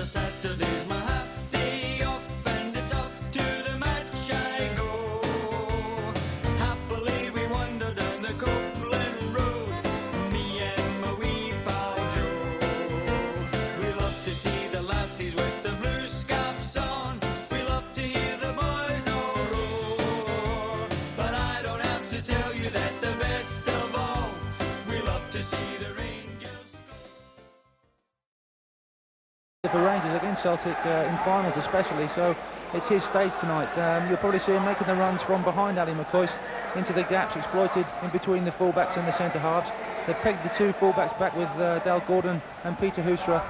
a Saturday's my half day off, and it's off to the match I go. Happily we wander down the Copeland Road, me and my wee pal Joe. We love to see the lassies with the blue scarves on, we love to hear the boys all roar. But I don't have to tell you that the best of all, we love to see the Rangers score. For Rangers against Celtic in finals especially, so it's his stage tonight. You'll probably see him making the runs from behind Ali McCoist into the gaps exploited in between the fullbacks and the centre halves. They've pegged the two fullbacks back with Dale Gordon and Peter Hoosra.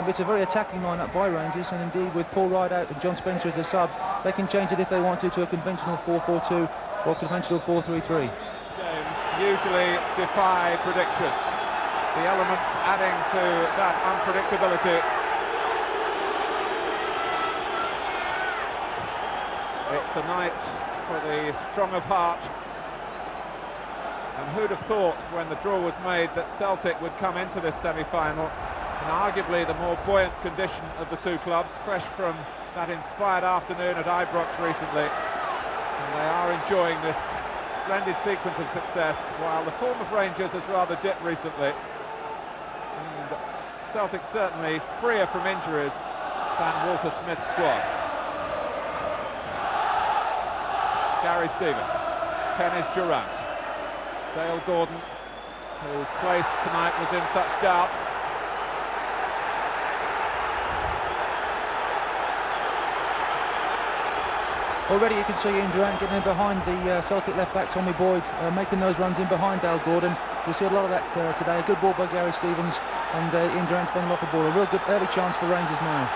It's a very attacking lineup by Rangers, and indeed with Paul Rideout and John Spencer as the subs, they can change it if they want to a conventional 4-4-2 or conventional 4-3-3. Games usually defy prediction. The elements adding to that unpredictability. It's a night for the strong of heart, and who'd have thought when the draw was made that Celtic would come into this semi-final in arguably the more buoyant condition of the two clubs, fresh from that inspired afternoon at Ibrox recently, and they are enjoying this splendid sequence of success, while the form of Rangers has rather dipped recently, and Celtic certainly freer from injuries than Walter Smith's squad. Gary Stevens, 10 is Durant, Dale Gordon, whose place tonight was in such doubt. Already you can see Ian Durant getting in behind the Celtic left back Tommy Boyd, making those runs in behind Dale Gordon. You'll see a lot of that today. A good ball by Gary Stevens, and Ian Durant's banging off the ball. A real good early chance for Rangers now.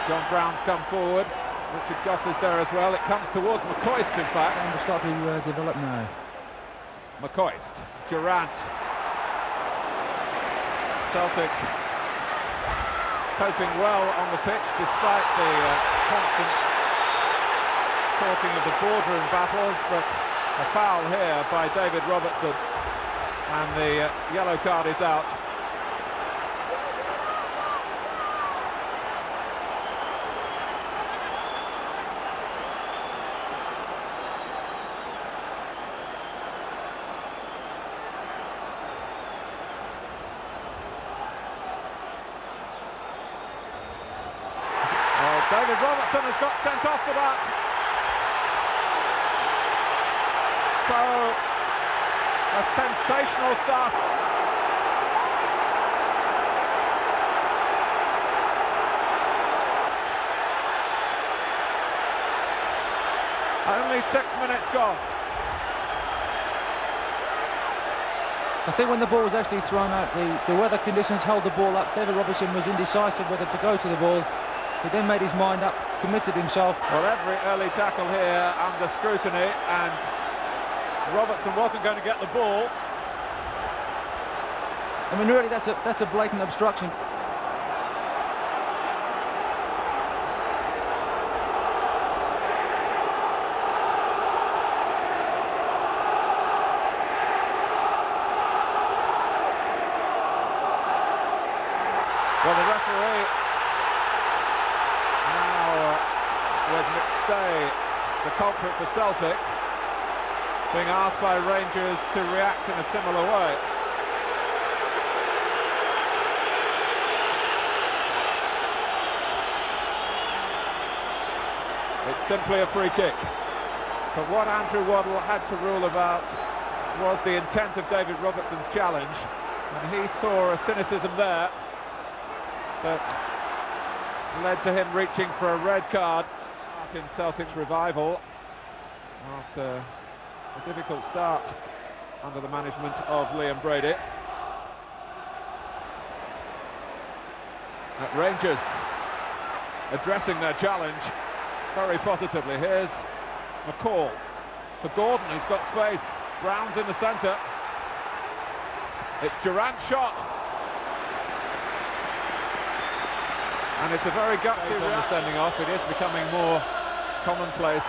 John Brown's come forward, Richard Gough is there as well. It comes towards McCoist, in fact. And we'll start to develop now. McCoist, Durant. Celtic coping well on the pitch despite the constant talking of the boardroom battles, but a foul here by David Robertson, and the yellow card is out. David Robertson has got sent off for that. So, a sensational start. Only 6 minutes gone. I think when the ball was actually thrown out, the weather conditions held the ball up. David Robertson was indecisive whether to go to the ball. He then made his mind up, committed himself. Well, every early tackle here under scrutiny, and Robertson wasn't going to get the ball. I mean, really, that's a blatant obstruction. Well, the referee now with McStay, the culprit for Celtic, being asked by Rangers to react in a similar way. It's simply a free kick. But what Andrew Waddle had to rule about was the intent of David Robertson's challenge, and he saw a cynicism there that led to him reaching for a red card in Celtic's revival after a difficult start under the management of Liam Brady. At Rangers addressing their challenge very positively. Here's McCall for Gordon, who's got space. Brown's in the centre. It's Durant's shot. And it's a very gutsy on the sending off. It is becoming more commonplace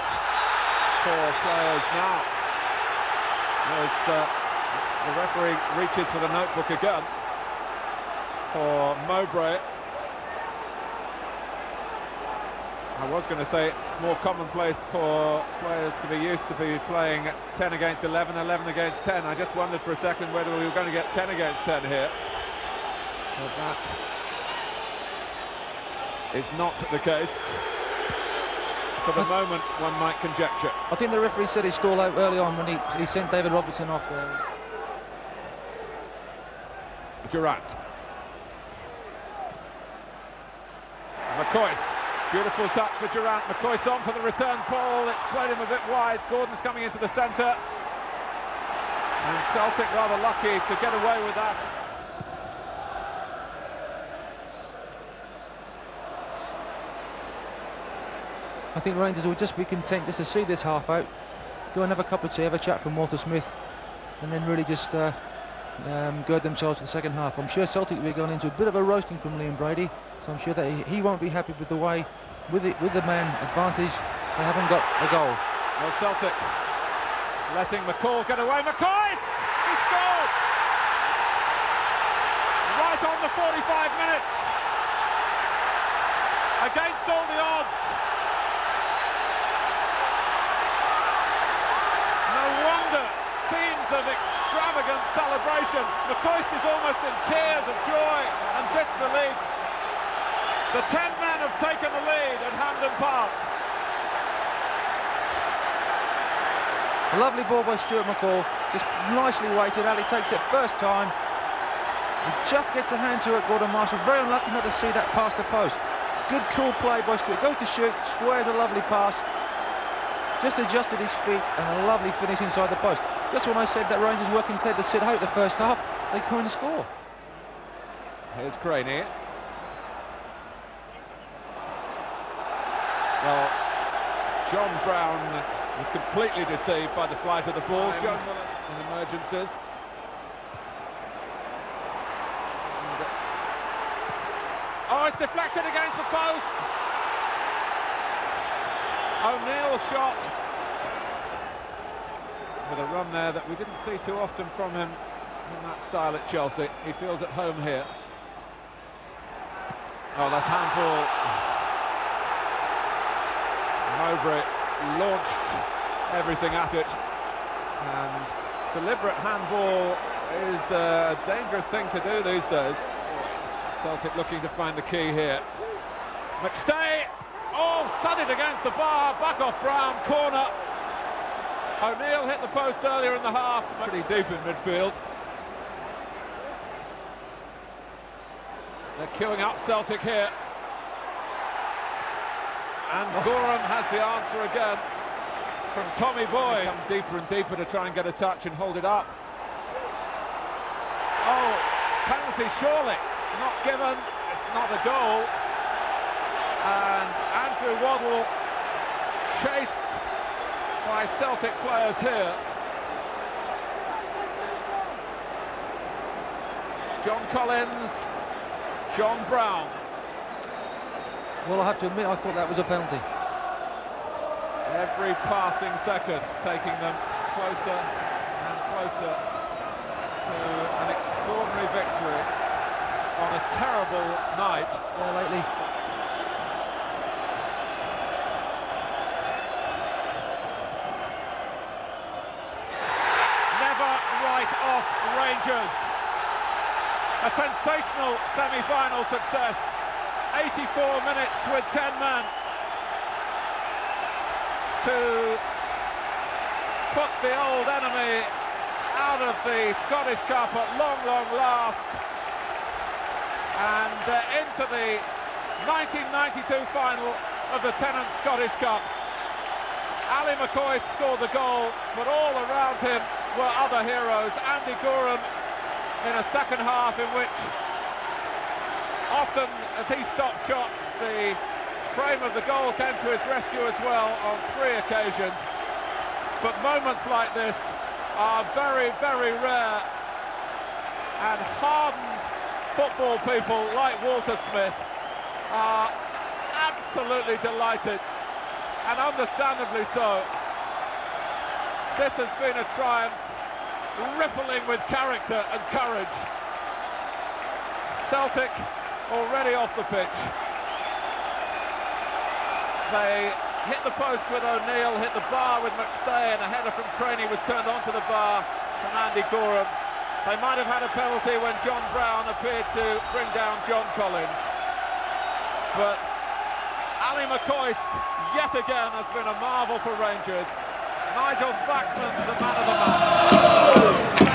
for players now. As the referee reaches for the notebook again. for Mowbray. I was going to say it's more commonplace for players to be used to be playing 10 against 11, 11 against 10. I just wondered for a second whether we were going to get 10 against 10 here. But that is not the case. For the moment, one might conjecture. I think the referee said he stalled out early on when he sent David Robertson off there. Durant. McCoy's. Beautiful touch for Durant. McCoy's on for the return ball. It's played him a bit wide. Gordon's coming into the centre. And Celtic rather lucky to get away with that. I think Rangers will just be content just to see this half out, go and have a cup of tea, have a chat from Walter Smith, and then really just gird themselves for the second half. I'm sure Celtic will be going into a bit of a roasting from Liam Brady, so I'm sure that he won't be happy with the way, with the man advantage, they haven't got a goal. Well, Celtic letting McCall get away. McCoy! He scored! Right on the 45 minutes. Against all the odds. No wonder. Scenes of extravagant celebration. McCoy is almost in tears of joy and disbelief. The 10 men have taken the lead at Hampden Park. A lovely ball by Stuart McCall, just nicely weighted. Ali takes it first time. He just gets a hand to it, Gordon Marshall. Very unlucky not to see that past the post. Good cool play by Stuart. Goes to shoot, squares a lovely pass. Just adjusted his feet and a lovely finish inside the post. Just when I said that Rangers were content to sit out the first half, they come and score. Here's Craney. Well, John Brown was completely deceived by the flight of the ball. John in emergencies. Oh, it's deflected against the post. O'Neill's shot. With a run there that we didn't see too often from him in that style at Chelsea. He feels at home here. Oh, that's handball. Mowbray launched everything at it, and deliberate handball is a dangerous thing to do these days. Celtic looking to find the key here. McStay, oh, thudded against the bar, back off Brown, corner. O'Neill hit the post earlier in the half, pretty deep in midfield. They're queuing up Celtic here. And Gorham has the answer again from Tommy Boy. Come deeper and deeper to try and get a touch and hold it up. Oh, penalty surely. Not given, it's not a goal. And Andrew Waddle chased by Celtic players here. John Collins, John Brown. Well, I have to admit, I thought that was a penalty. Every passing second taking them closer and closer to an extraordinary victory on a terrible night. Yeah, lately. Never write off Rangers. A sensational semi-final success. 84 minutes with 10 men to put the old enemy out of the Scottish Cup at long, long last, and into the 1992 final of the Tennant Scottish Cup. Ali McCoy scored the goal, but all around him were other heroes. Andy Gorham in a second half in which often as he stopped shots, the frame of the goal came to his rescue as well on 3 occasions. But moments like this are very, very rare, and hardened football people like Walter Smith are absolutely delighted, and understandably so. This has been a triumph rippling with character and courage. Celtic already off the pitch. They hit the post with O'Neill, hit the bar with McStay, and a header from Craney was turned onto the bar from Andy Gorham. They might have had a penalty when John Brown appeared to bring down John Collins. But Ali McCoist, yet again, has been a marvel for Rangers. Nigel Spackman, the man of the match.